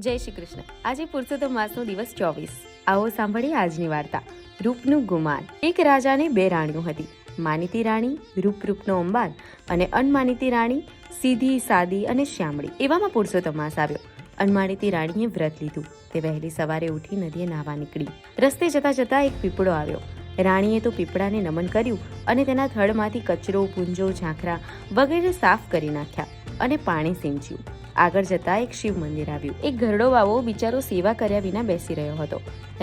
જય શ્રી કૃષ્ણ। આજે પુરુષોત્તમ માસનો દિવસ 24। આવો સાંભળીએ આજની વાર્તા। રૂપનું ગુમાન। એક રાજાને બે રાણીઓ હતી। માનીતી રાણી રૂપનો અંબાર અને અનમાનીતી રાણી સીધી સાદી અને શ્યામળી। એવામાં પુરુષોત્તમ માસ આવ્યો। અનમાનીતી રાણીએ વ્રત લીધું। તે વહેલી સવારે ઉઠી નદીએ નાહવા નીકળી। રસ્તે જતા જતા એક પીપળો આવ્યો। રાણીએ તો પીપળાને નમન કર્યું અને તેના થડમાંથી કચરો, પૂંજો, ઝાંખરા વગેરે સાફ કરી નાખ્યા અને પાણી સિંચ્યું। આગળ જતા એક શિવ મંદિર આવ્યું। એક ઘરડો વાવો બિચારો સેવા કર્યા વિના બેસી રહ્યો હતો।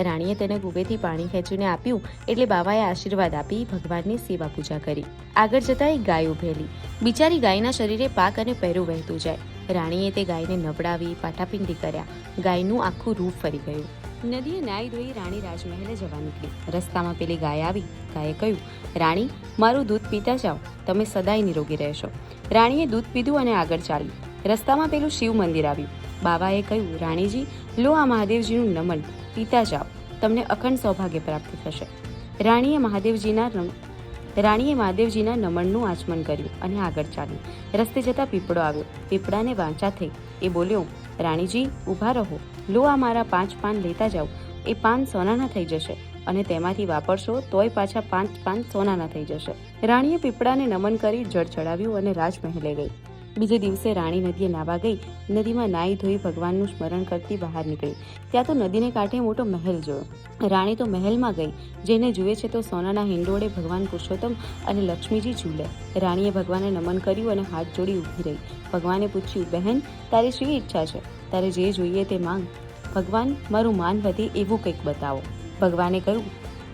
રાણીએ તેને કુવેથી પાણી ખેંચીને આપ્યું એટલે બાવાએ આશીર્વાદ આપી ભગવાનની સેવા પૂજા કરી। આગળ જતા એક ગાય ઉભેલી। બિચારી ગાયના શરીરે પાક અને પહેરું વહેતું જાય। રાણીએ તે ગાયને નવડાવી પાટાપિંડી કર્યા। ગાયનું આખું રૂપ ફરી ગયું। નદીએ નાઈ ધોઈ રાણી રાજમહેલે જવા નીકળી। રસ્તામાં પેલી ગાય આવી। ગાયે કહ્યું, રાણી, મારું દૂધ પીતા જાઓ, તમે સદાય નિરોગી રહેશો। રાણીએ દૂધ પીધું અને આગળ ચાલી। રસ્તામાં પેલું શિવ મંદિર આવ્યું। બાવાએ કહ્યું, રાણીજી, લો આ મહાદેવજીનું નમન, પીતા જાઓ, તમને અખંડ સૌભાગ્ય પ્રાપ્ત થશે। રાણીએ મહાદેવજીના નમનનું આચમન કર્યું અને આગળ ચાલી। રસ્તે જતા પીપળો આવ્યો। પીપળાને વાંચા થઈ। એ બોલ્યો, રાણીજી, ઊભા રહો, લો આ મારા 5 પાન લેતા જાઓ। એ પાન સોનાના થઈ જશે અને તેમાંથી વાપરશો તોય પાછા 5 પાન સોનાના થઈ જશે। રાણીએ પીપળાને નમન કરી જળ ચડાવ્યું અને રાજમહેલે ગઈ। બીજે દિવસે રાણી નદીએ નાવા ગઈ। નદીમાં નાઈ ધોઈ ભગવાનનું સ્મરણ કરતી બહાર નીકળી। ત્યાં તો નદીને કાંઠે મોટો મહેલ જોયો। રાણી તો મહેલમાં ગઈ। જેને જુએ છે તો સોનાના હિંડોળે ભગવાન પુરુષોત્તમ અને લક્ષ્મીજી ઝૂલે। રાણીએ ભગવાનને નમન કર્યું અને હાથ જોડી ઊભી રહી। ભગવાને પૂછ્યું, બહેન, તારી શી ઈચ્છા છે? તારે જે જોઈએ તે માંગ। ભગવાન, મારું માન વધે એવું કંઈક બતાવો। ભગવાને કહ્યું,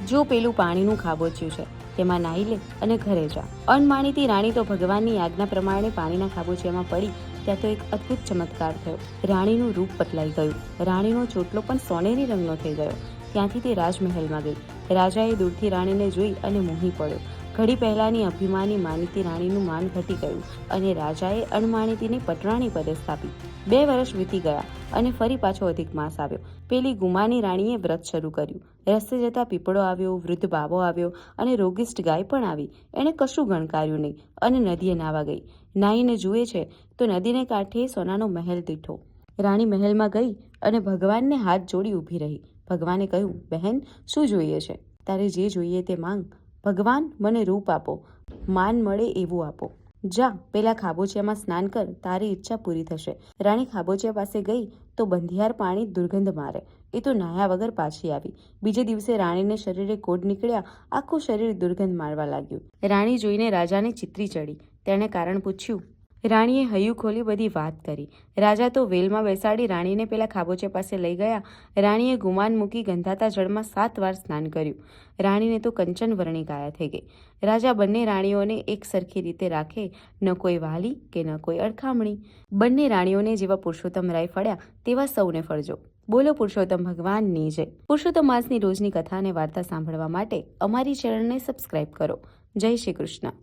જો પેલું પાણીનું ખાબોચિયું છે તેમાં નાહી લે અને ઘરે જા। અનમાનીતી રાણી તો ભગવાનની આજ્ઞા પ્રમાણે પાણીના ખાબોચિયામાં પડી। ત્યાં તો એક અદ્ભુત ચમત્કાર થયો। રાણીનું રૂપ બદલાઈ ગયું। રાણીનો ચોટલો પણ સોનેરી રંગનો થઈ ગયો। ત્યાંથી તે રાજમહેલમાં ગઈ। રાજાએ દૂરથી રાણીને જોઈ અને મોહી પડ્યો। ઘડી પહેલાની અભિમાની માનીતી રાણીનું માન ઘટી ગયું અને રાજાએ અનમાનીતીને પટરાણી પદે સ્થાપી। 2 વર્ષ વીતી ગયા અને ફરી પાછો અધિક માસ આવ્યો। પેલી ગુમાની રાણીએ વ્રત શરૂ કર્યું। રસ્તે જતા પીપળો આવ્યો, વૃદ્ધ બાવો આવ્યો અને રોગિષ્ઠ ગાય પણ આવી। એણે કશું ગણકાર્યું નહીં અને નદીએ નાવા ગઈ। નાહીને જુએ છે તો નદીને કાંઠે સોનાનો મહેલ દીઠો। રાણી મહેલમાં ગઈ અને ભગવાનને હાથ જોડી ઊભી રહી। ભગવાને કહ્યું, બહેન, શું જોઈએ છે? તારે જે જોઈએ તે માંગ। ભગવાન, મને રૂપ આપો, માન મળે એવું આપો। જા, પેલા ખાબોચિયામાં સ્નાન કર, તારી ઈચ્છા પૂરી થશે। રાણી ખાબોચિયા પાસે ગઈ તો બંધિયાર પાણી દુર્ગંધ મારે। એ તો નાહ્યા વગર પાછી આવી। બીજે દિવસે રાણીને શરીરે કોઢ નીકળ્યા। આખું શરીર દુર્ગંધ મારવા લાગ્યું। રાણી જોઈને રાજાને ચિત્રી ચડી। તેણે કારણ પૂછ્યું। રાણીએ હૈયું ખોલી બધી વાત કરી। રાજા તો વેલમાં બેસાડી રાણીને પેલા ખાબોચિયા પાસે લઈ ગયા। રાણીએ ગુમાન મૂકી ગંધાતા જળમાં 7 વાર સ્નાન કર્યું। રાણીને તો કંચન વર્ણી કાયા થઈ ગઈ। રાજા બંને રાણીઓને એક સરખી રીતે રાખે, ન કોઈ વાલી કે ન કોઈ અડખામણી। બંને રાણીઓને જેવા પુરુષોત્તમ રાય ફળ્યા તેવા સૌને ફળજો। બોલો પુરુષોત્તમ ભગવાનની જય। પુરુષોત્તમ માસની રોજની કથા અને વાર્તા સાંભળવા માટે અમારી ચેનલને સબસ્ક્રાઇબ કરો। જય શ્રી કૃષ્ણ।